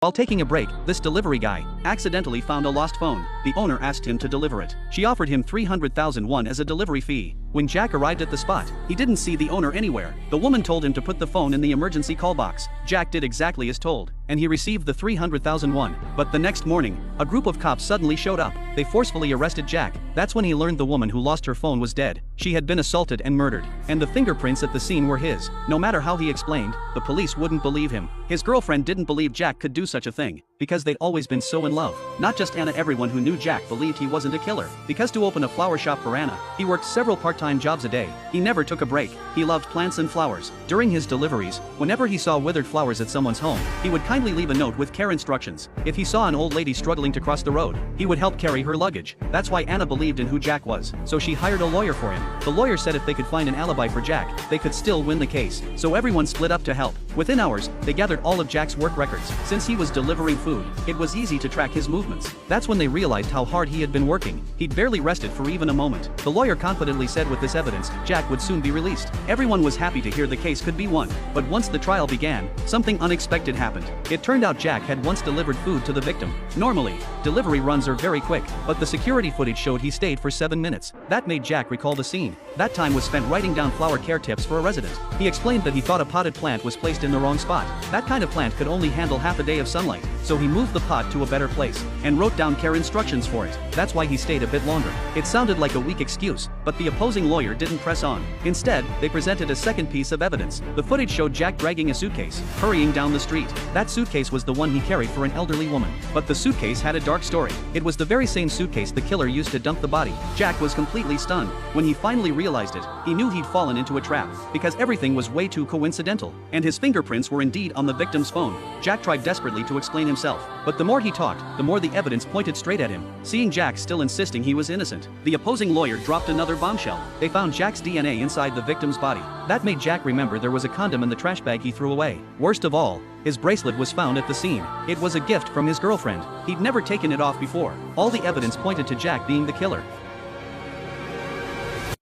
While taking a break, this delivery guy accidentally found a lost phone. The owner asked him to deliver it. She offered him 300,000 won as a delivery fee. When Jack arrived at the spot, he didn't see the owner anywhere. The woman told him to put the phone in the emergency call box. Jack did exactly as told, and he received the 300,000 won. But the next morning, a group of cops suddenly showed up. They forcefully arrested Jack. That's when he learned the woman who lost her phone was dead. She had been assaulted and murdered, and the fingerprints at the scene were his. No matter how he explained, the police wouldn't believe him. His girlfriend didn't believe Jack could do such a thing, because they'd always been so in love. Not just Anna, everyone who knew Jack believed he wasn't a killer. Because to open a flower shop for Anna, he worked several part-time jobs a day. He never took a break. He loved plants and flowers. During his deliveries, whenever he saw withered flowers at someone's home, he would kindly leave a note with care instructions. If he saw an old lady struggling to cross the road, he would help carry her luggage. That's why Anna believed in who Jack was, so she hired a lawyer for him. The lawyer said if they could find an alibi for Jack, they could still win the case. So everyone split up to help. Within hours, they gathered all of Jack's work records. Since he was delivering food, it was easy to track his movements. That's when they realized how hard he had been working. He'd barely rested for even a moment. The lawyer confidently said with this evidence, Jack would soon be released. Everyone was happy to hear the case could be won. But once the trial began, something unexpected happened. It turned out Jack had once delivered food to the victim. Normally, delivery runs are very quick, but the security footage showed he stayed for 7 minutes. That made Jack recall the scene. That time was spent writing down flower care tips for a resident. He explained that he thought a potted plant was placed in the wrong spot. That kind of plant could only handle half a day of sunlight, so he moved the pot to a better place and wrote down care instructions for it. That's why he stayed a bit longer. It sounded like a weak excuse, but the opposing lawyer didn't press on. Instead, they presented a second piece of evidence. The footage showed Jack dragging a suitcase, hurrying down the street. That suitcase was the one he carried for an elderly woman. But the suitcase had a dark story. It was the very same suitcase the killer used to dump the body. Jack was completely stunned. When he finally realized it, he knew he'd fallen into a trap, because everything was way too coincidental. And his fingerprints were indeed on the victim's phone. Jack tried desperately to explain himself, but the more he talked, the more the evidence pointed straight at him. Seeing Jack still insisting he was innocent, the opposing lawyer dropped another bombshell. They found Jack's DNA inside the victim's body. That made Jack remember there was a condom in the trash bag he threw away. Worst of all, his bracelet was found at the scene. It was a gift from his girlfriend. He'd never taken it off before. All the evidence pointed to Jack being the killer.